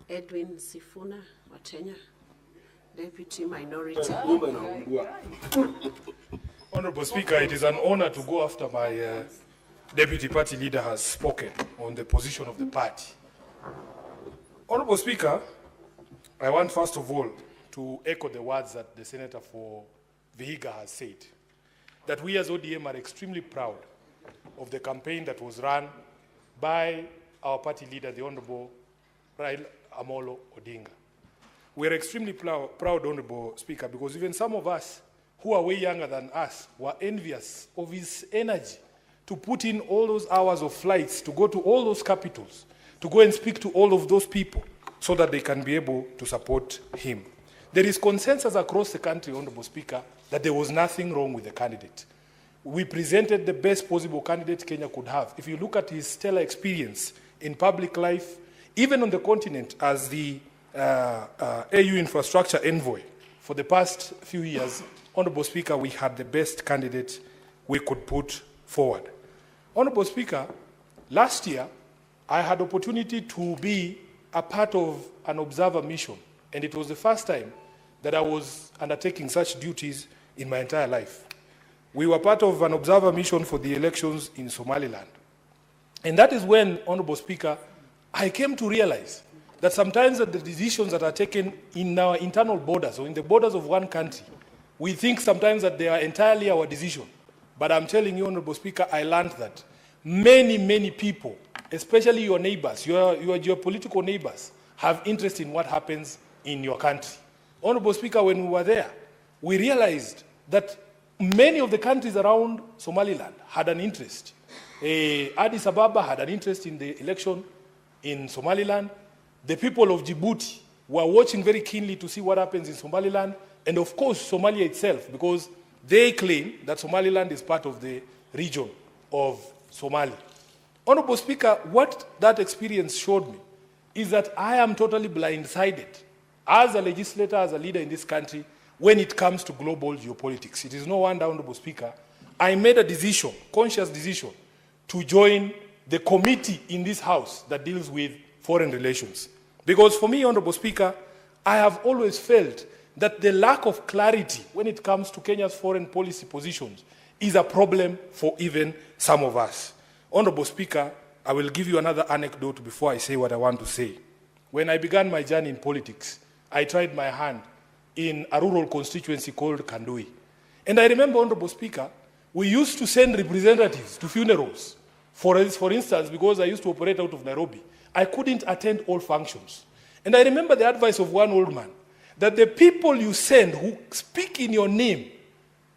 Edwin Sifuna, Watenya, Deputy Minority. Honorable Speaker, it is an honor to go after my Deputy Party Leader has spoken on the position of the party. Honorable Speaker, I want first of all to echo the words that the Senator for Vihiga has said, that we as ODM are extremely proud of the campaign that was run by our party leader, the Honorable Raila Amolo Odinga. We are extremely proud, Honorable Speaker, because even some of us who are way younger than us were envious of his energy to put in all those hours of flights, to go to all those capitals, to go and speak to all of those people so that they can be able to support him. There is consensus across the country, Honorable Speaker, that there was nothing wrong with the candidate. We presented the best possible candidate Kenya could have. If you look at his stellar experience in public life, even on the continent as the AU infrastructure envoy for the past few years, Honorable Speaker, we had the best candidate we could put forward. Honorable Speaker, last year, I had opportunity to be a part of an observer mission, and it was the first time that I was undertaking such duties in my entire life. We were part of an observer mission for the elections in Somaliland. And that is when, Honorable Speaker, I came to realize that sometimes the decisions that are taken in our internal borders or in the borders of one country, we think sometimes that they are entirely our decision. But I'm telling you, Honorable Speaker, I learned that many people, especially your neighbors, your geopolitical neighbors, have interest in what happens in your country. Honorable Speaker, when we were there, we realized that many of the countries around Somaliland had an interest. Addis Ababa had an interest in the election in Somaliland. The people of Djibouti were watching very keenly to see what happens in Somaliland, and of course Somalia itself, because they claim that Somaliland is part of the region of Somalia. Honorable Speaker, what that experience showed me is that I am totally blindsided as a legislator, as a leader in this country, when it comes to global geopolitics. It is no wonder, Honorable Speaker, I made a decision, conscious decision, to join the committee in this House that deals with foreign relations. Because for me, Honorable Speaker, I have always felt that the lack of clarity when it comes to Kenya's foreign policy positions is a problem for even some of us. Honorable Speaker, I will give you another anecdote before I say what I want to say. When I began my journey in politics, I tried my hand in a rural constituency called Kandui. And I remember, Honorable Speaker, we used to send representatives to funerals. For instance, because I used to operate out of Nairobi, I couldn't attend all functions. And I remember the advice of one old man, that the people you send who speak in your name,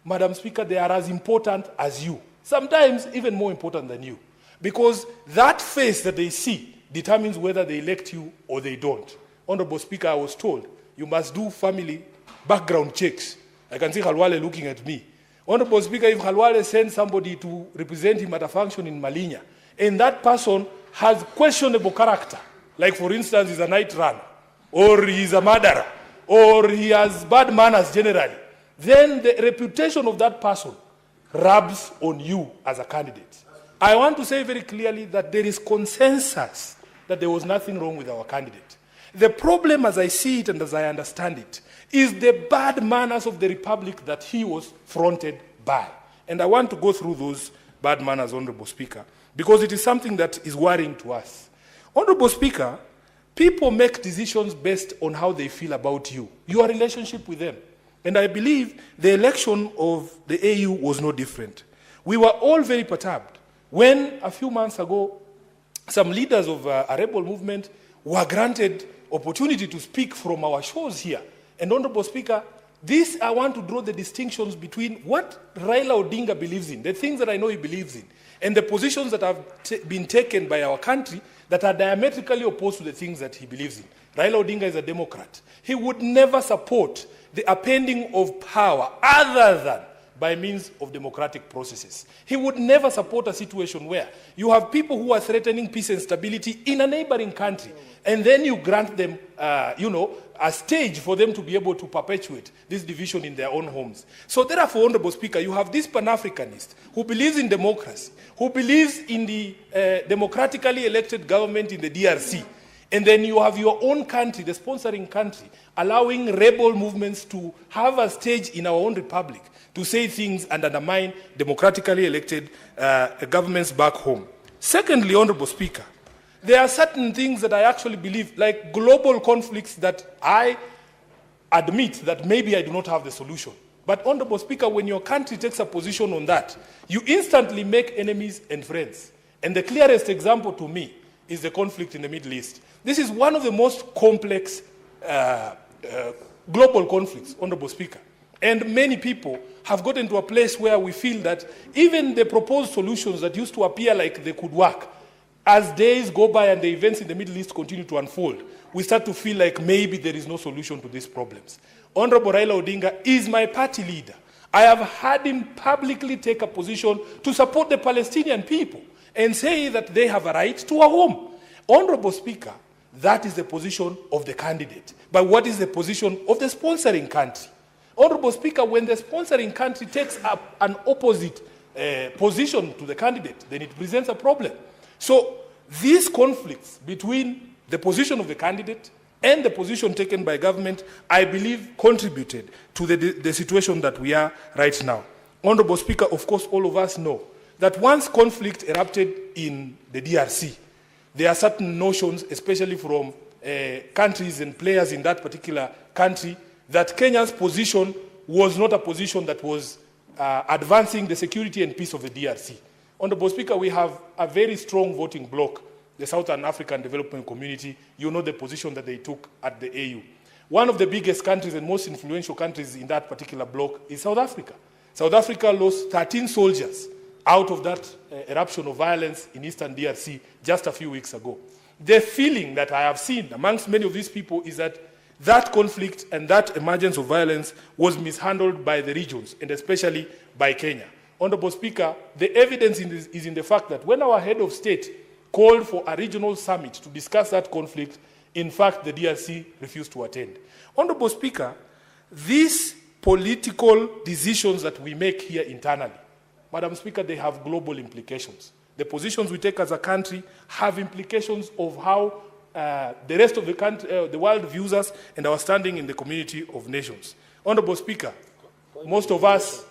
Madam Speaker, they are as important as you. Sometimes even more important than you. Because that face that they see determines whether they elect you or they don't. Honorable Speaker, I was told, you must do family background checks. I can see Khalwale looking at me. Honorable Speaker, if Khalwale sends somebody to represent him at a function in Malinya, and that person has questionable character, like for instance, he's a night runner, or he's a murderer, or he has bad manners generally, then the reputation of that person rubs on you as a candidate. I want to say very clearly that there is consensus that there was nothing wrong with our candidate. The problem, as I see it and as I understand it, is the bad manners of the Republic that he was fronted by. And I want to go through those bad manners, Honorable Speaker, because it is something that is worrying to us. Honorable Speaker, people make decisions based on how they feel about you, your relationship with them. And I believe the election of the AU was no different. We were all very perturbed when a few months ago, some leaders of a rebel movement were granted opportunity to speak from our shows here. And Honorable Speaker, this I want to draw the distinctions between what Raila Odinga believes in, the things that I know he believes in, and the positions that have been taken by our country that are diametrically opposed to the things that he believes in. Raila Odinga is a Democrat. He would never support the appending of power other than by means of democratic processes. He would never support a situation where you have people who are threatening peace and stability in a neighboring country, and then you grant them, a stage for them to be able to perpetuate this division in their own homes. So therefore, Honorable Speaker, you have this Pan-Africanist who believes in democracy, who believes in the democratically elected government in the DRC, And then you have your own country, the sponsoring country, allowing rebel movements to have a stage in our own republic to say things and undermine democratically elected governments back home. Secondly, Honorable Speaker, there are certain things that I actually believe, like global conflicts, that I admit that maybe I do not have the solution. But Honorable Speaker, when your country takes a position on that, you instantly make enemies and friends. And the clearest example to me is the conflict in the Middle East. This is one of the most complex global conflicts, Honorable Speaker. And many people have gotten to a place where we feel that even the proposed solutions that used to appear like they could work, as days go by and the events in the Middle East continue to unfold, we start to feel like maybe there is no solution to these problems. Honorable Raila Odinga is my party leader. I have had him publicly take a position to support the Palestinian people and say that they have a right to a home. Honorable Speaker, that is the position of the candidate. But what is the position of the sponsoring country? Honorable Speaker, when the sponsoring country takes up an opposite position to the candidate, then it presents a problem. So these conflicts between the position of the candidate and the position taken by government, I believe, contributed to the situation that we are right now. Honorable Speaker, of course, all of us know that once conflict erupted in the DRC, there are certain notions, especially from countries and players in that particular country, that Kenya's position was not a position that was advancing the security and peace of the DRC. Honorable Speaker, we have a very strong voting bloc, the Southern African Development Community. You know the position that they took at the AU. One of the biggest countries and most influential countries in that particular bloc is South Africa. South Africa lost 13 soldiers out of that eruption of violence in Eastern DRC just a few weeks ago. The feeling that I have seen amongst many of these people is that that conflict and that emergence of violence was mishandled by the regions, and especially by Kenya. Honorable Speaker, the evidence is in the fact that when our head of state called for a regional summit to discuss that conflict, in fact, the DRC refused to attend. Honorable Speaker, these political decisions that we make here internally, Madam Speaker, they have global implications. The positions we take as a country have implications of how the rest of the country, the world views us and our standing in the community of nations. Honorable Speaker, most of us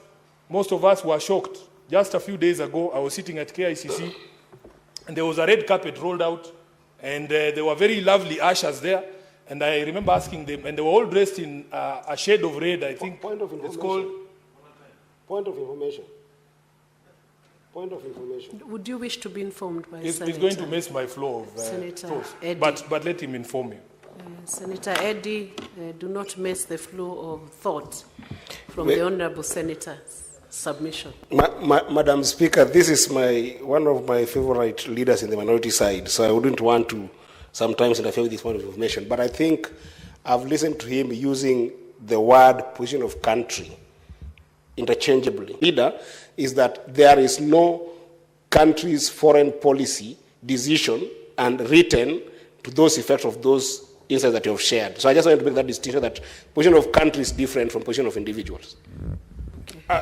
were shocked. Just a few days ago, I was sitting at KICC, and there was a red carpet rolled out, and there were very lovely ushers there. And I remember asking them, and they were all dressed in a shade of red, I think. Point of information. It's called... Point of information. Point of information. Would you wish to be informed by He's Senator? going to mess my flow of Senator thoughts. Eddie. But let him inform you. Senator Eddie, do not mess the flow of thought from the Honourable Senator's submission. Madam Speaker, this is one of my favorite leaders in the minority side, so I wouldn't want to sometimes interfere with this point of information. But I think I've listened to him using the word position of country interchangeably. Leader is that there is no country's foreign policy decision and written to those effects of those insights that you have shared. So I just want to make that distinction that position of country is different from position of individuals.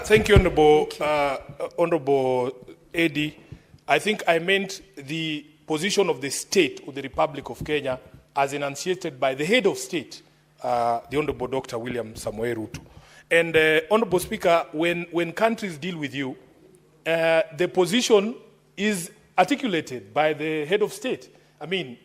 Thank you, Honorable Eddie. I think I meant the position of the state of the Republic of Kenya as enunciated by the head of state, the Honorable Dr. William Samoei Ruto. And Honorable Speaker, when countries deal with you, the position is articulated by the head of state. I mean,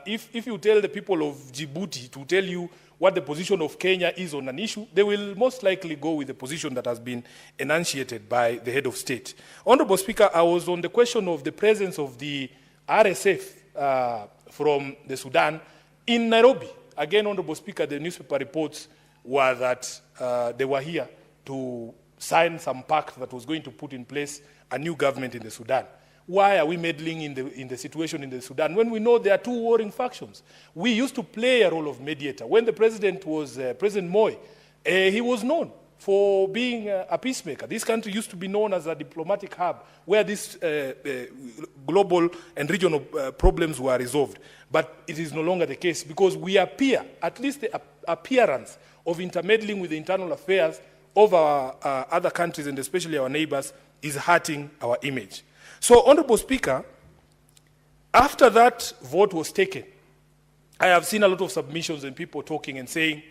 if you tell the people of Djibouti to tell you what the position of Kenya is on an issue, they will most likely go with the position that has been enunciated by the head of state. Honorable Speaker, I was on the question of the presence of the RSF from the Sudan in Nairobi. Again, Honorable Speaker, the newspaper reports were that they were here to sign some pact that was going to put in place a new government in the Sudan. Why are we meddling in the situation in the Sudan when we know there are two warring factions? We used to play a role of mediator. When the president was President Moi, he was known for being a peacemaker. This country used to be known as a diplomatic hub where these global and regional problems were resolved. But it is no longer the case because we appear, at least the appearance of intermeddling with the internal affairs of our other countries and especially our neighbors is hurting our image. So, Honorable Speaker, after that vote was taken, I have seen a lot of submissions and people talking and saying,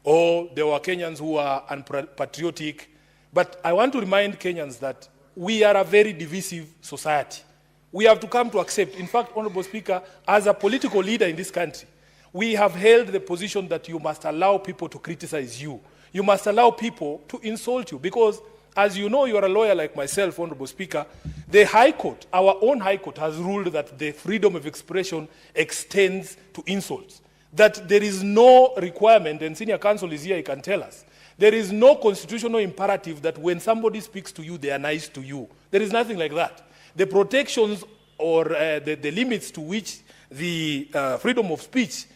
oh, there were Kenyans who are unpatriotic. But I want to remind Kenyans that we are a very divisive society. We have to come to accept, in fact, Honorable Speaker, as a political leader in this country, we have held the position that you must allow people to criticize you. You must allow people to insult you because, as you know, you are a lawyer like myself, Honorable Speaker, the High Court, our own High Court, has ruled that the freedom of expression extends to insults. That there is no requirement, and Senior Counsel is here, he can tell us, there is no constitutional imperative that when somebody speaks to you, they are nice to you. There is nothing like that. The protections or the limits to which the freedom of speech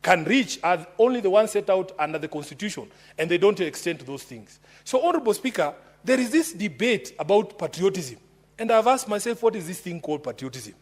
can reach are only the ones set out under the Constitution, and they don't extend to those things. So, Honorable Speaker, there is this debate about patriotism, and I've asked myself, what is this thing called patriotism?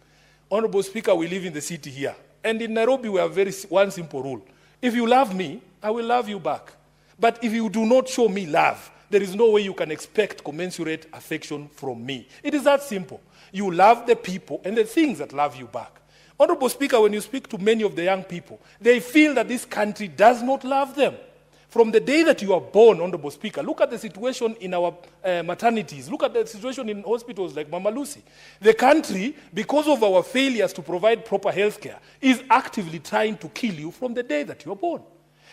Honorable Speaker, we live in the city here, and in Nairobi we have one simple rule. If you love me, I will love you back. But if you do not show me love, there is no way you can expect commensurate affection from me. It is that simple. You love the people and the things that love you back. Honorable Speaker, when you speak to many of the young people, they feel that this country does not love them. From the day that you are born, Honorable Speaker, look at the situation in our maternities. Look at the situation in hospitals like Mama Lucy. The country, because of our failures to provide proper health care, is actively trying to kill you from the day that you are born.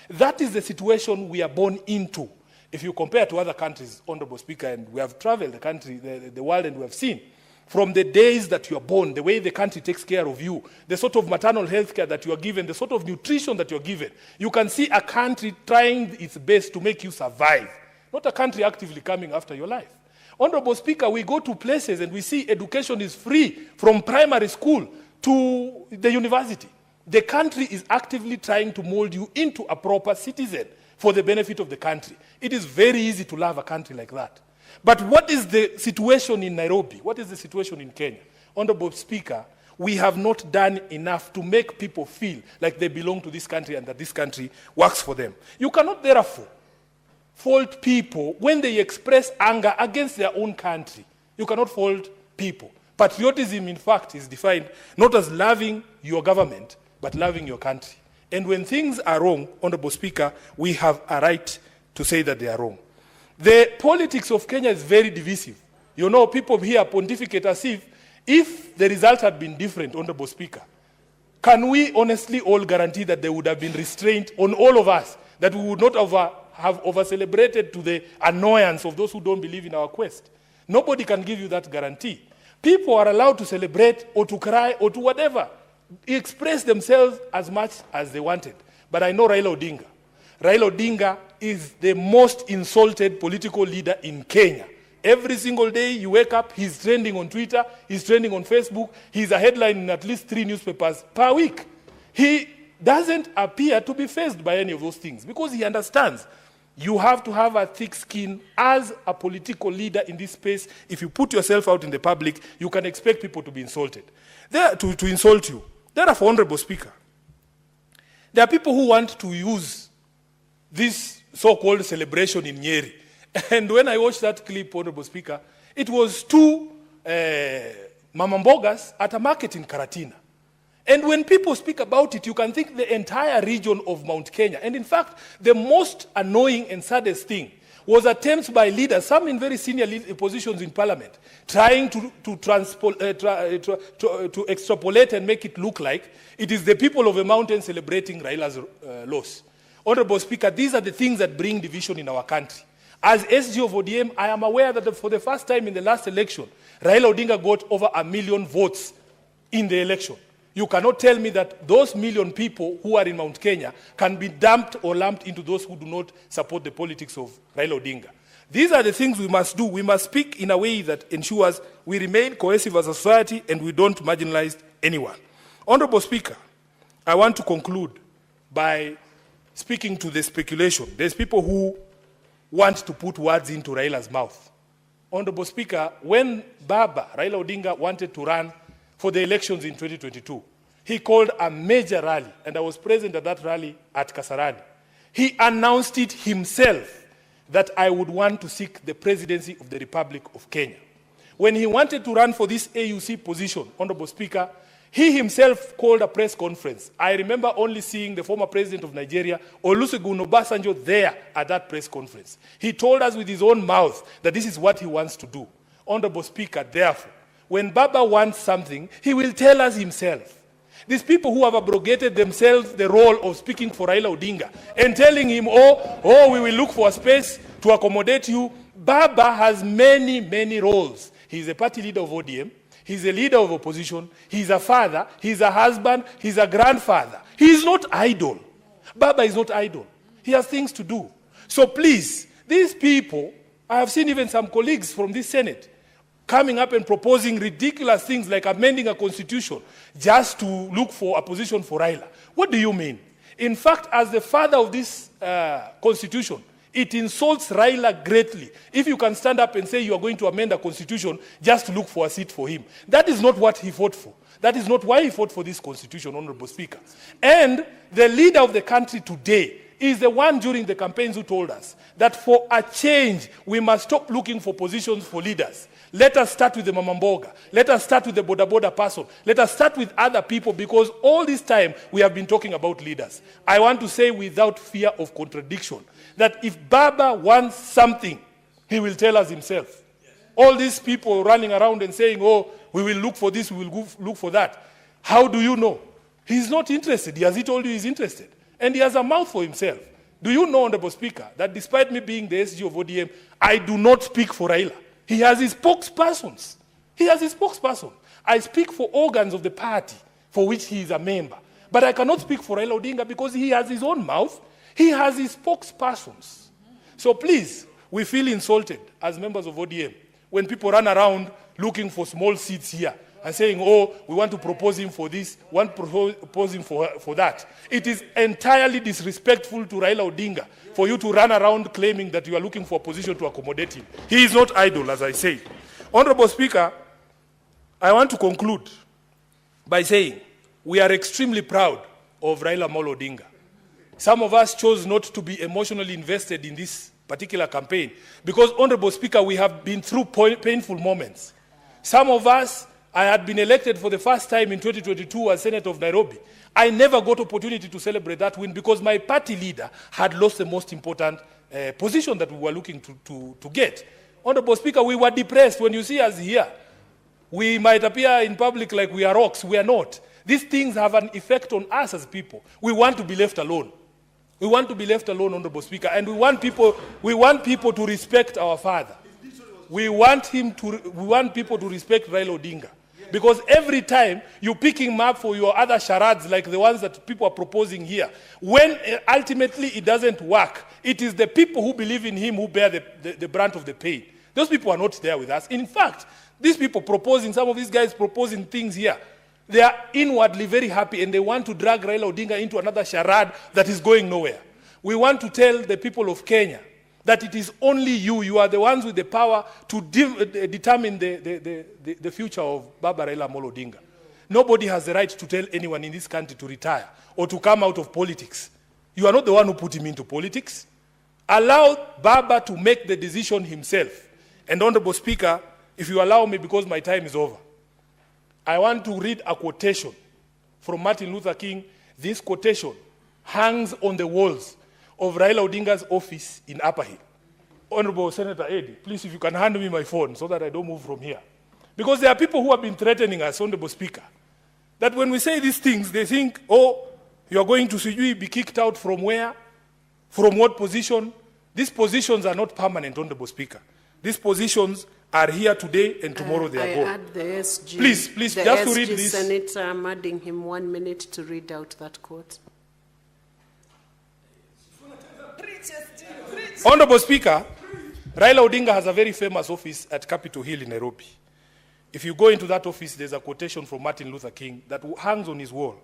That is the situation we are born into. If you compare to other countries, Honorable Speaker, and we have traveled the country, the world, and we have seen, from the days that you are born, the way the country takes care of you, the sort of maternal health care that you are given, the sort of nutrition that you are given, you can see a country trying its best to make you survive, not a country actively coming after your life. Honorable Speaker, we go to places and we see education is free from primary school to the university. The country is actively trying to mold you into a proper citizen for the benefit of the country. It is very easy to love a country like that. But what is the situation in Nairobi? What is the situation in Kenya? Honorable Speaker, we have not done enough to make people feel like they belong to this country and that this country works for them. You cannot therefore fault people when they express anger against their own country. You cannot fault people. Patriotism, in fact, is defined not as loving your government, but loving your country. And when things are wrong, Honorable Speaker, we have a right to say that they are wrong. The politics of Kenya is very divisive. You know, people here pontificate as if the result had been different, Honorable Speaker. Can we honestly all guarantee that there would have been restraint on all of us, that we would not have over-celebrated to the annoyance of those who don't believe in our quest? Nobody can give you that guarantee. People are allowed to celebrate or to cry or to whatever, express themselves as much as they wanted. But I know Raila Odinga. Raila Odinga is the most insulted political leader in Kenya. Every single day you wake up, he's trending on Twitter, he's trending on Facebook, he's a headline in at least 3 newspapers per week. He doesn't appear to be faced by any of those things because he understands you have to have a thick skin as a political leader in this space. If you put yourself out in the public, you can expect people to be insulted. To insult you. Therefore, Honorable Speaker, there are people who want to use this so-called celebration in Nyeri. And when I watched that clip, Honorable Speaker, it was 2 Mama Mbogas at a market in Karatina. And when people speak about it, you can think the entire region of Mount Kenya. And in fact, the most annoying and saddest thing was attempts by leaders, some in very senior positions in parliament, trying to extrapolate and make it look like it is the people of a mountain celebrating Raila's loss. Honorable Speaker, these are the things that bring division in our country. As SG of ODM, I am aware that for the first time in the last election, Raila Odinga got over 1 million votes in the election. You cannot tell me that those 1 million people who are in Mount Kenya can be dumped or lumped into those who do not support the politics of Raila Odinga. These are the things we must do. We must speak in a way that ensures we remain cohesive as a society and we don't marginalize anyone. Honorable Speaker, I want to conclude by speaking to the speculation. There's people who want to put words into Raila's mouth. Honorable Speaker, when Baba Raila Odinga wanted to run for the elections in 2022, he called a major rally, and I was present at that rally at Kasarani. He announced it himself that I would want to seek the presidency of the Republic of Kenya. When he wanted to run for this AUC position, Honorable Speaker, He himself called a press conference. I remember only seeing the former president of Nigeria, Olusegun Obasanjo, there at that press conference. He told us with his own mouth that this is what he wants to do. Honorable Speaker, therefore, when Baba wants something, he will tell us himself. These people who have abrogated themselves the role of speaking for Raila Odinga and telling him, oh, we will look for a space to accommodate you. Baba has many, many roles. He's a party leader of ODM. He's a leader of opposition. He's a father. He's a husband. He's a grandfather. He's not idle. Baba is not idle. He has things to do. So please, these people, I have seen even some colleagues from this Senate coming up and proposing ridiculous things like amending a constitution just to look for a position for Raila. What do you mean? In fact, as the father of this constitution, it insults Raila greatly if you can stand up and say you are going to amend a constitution just to look for a seat for him. That is not what he fought for. That is not why he fought for this constitution, Honorable Speaker. And the leader of the country today is the one during the campaigns who told us that for a change, we must stop looking for positions for leaders. Let us start with the Mamamboga. Let us start with the Boda person. Let us start with other people, because all this time we have been talking about leaders. I want to say without fear of contradiction that if Baba wants something, he will tell us himself. All these people running around and saying, oh, we will look for this, we will look for that. How do you know? He's not interested. Has he told you he's interested? And he has a mouth for himself. Do you know, Honorable Speaker, that despite me being the SG of ODM, I do not speak for Raila. He has his spokespersons. He has his spokesperson. I speak for organs of the party for which he is a member. But I cannot speak for Raila Odinga because he has his own mouth. He has his spokespersons. So please, we feel insulted as members of ODM when people run around looking for small seats here and saying, oh, we want to propose him for this, want to propose him for that. It is entirely disrespectful to Raila Odinga for you to run around claiming that you are looking for a position to accommodate him. He is not idle, as I say. Honorable Speaker, I want to conclude by saying we are extremely proud of Raila Amolo Odinga. Some of us chose not to be emotionally invested in this particular campaign because, Honorable Speaker, we have been through painful moments. Some of us, I had been elected for the first time in 2022 as Senator of Nairobi. I never got opportunity to celebrate that win because my party leader had lost the most important position that we were looking to get. Honorable Speaker, we were depressed. When you see us here, we might appear in public like we are rocks. We are not. These things have an effect on us as people. We want to be left alone. We want to be left alone, Honorable Speaker, and we want people to respect our father. We want people to respect Raila Odinga. Because every time you pick him up for your other charades like the ones that people are proposing here, when ultimately it doesn't work, it is the people who believe in him who bear the brunt of the pain. Those people are not there with us. In fact, these people proposing, some of these guys proposing things here, they are inwardly very happy and they want to drag Raila Odinga into another charade that is going nowhere. We want to tell the people of Kenya that it is only you are the ones with the power to determine the future of Baba Raila Amolo Odinga. Nobody has the right to tell anyone in this country to retire or to come out of politics. You are not the one who put him into politics. Allow Baba to make the decision himself. And Honorable Speaker, if you allow me, because my time is over, I want to read a quotation from Martin Luther King. This quotation hangs on the walls of Raila Odinga's office in Upper Hill. Honorable Senator Eddie, please, if you can hand me my phone so that I don't move from here. Because there are people who have been threatening us, Honorable Speaker, that when we say these things, they think, oh, you are going to be kicked out from where? From what position? These positions are not permanent, Honorable Speaker. These positions are here today and tomorrow they are gone. Add the SG. Please, just to read this. Senator, I'm adding him 1 minute to read out that quote. Honorable Speaker, Raila Odinga has a very famous office at Capitol Hill in Nairobi. If you go into that office, there's a quotation from Martin Luther King that hangs on his wall.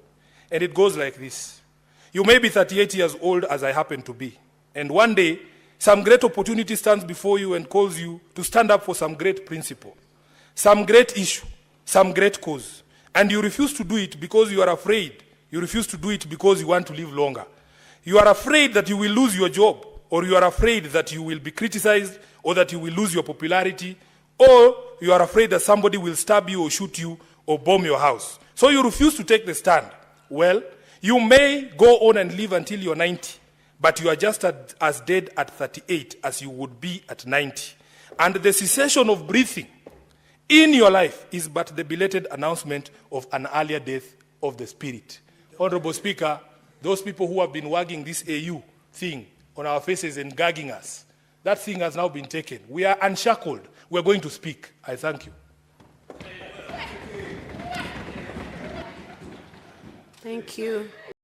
And it goes like this. You may be 38 years old as I happen to be. And one day, some great opportunity stands before you and calls you to stand up for some great principle, some great issue, some great cause. And you refuse to do it because you are afraid. You refuse to do it because you want to live longer. You are afraid that you will lose your job, or you are afraid that you will be criticized, or that you will lose your popularity, or you are afraid that somebody will stab you or shoot you or bomb your house. So you refuse to take the stand. Well, you may go on and live until you're 90, but you are just as dead at 38 as you would be at 90. And the cessation of breathing in your life is but the belated announcement of an earlier death of the spirit. Honorable Speaker, those people who have been wagging this AU thing on our faces and gagging us, that thing has now been taken. We are unshackled. We are going to speak. I thank you. Thank you.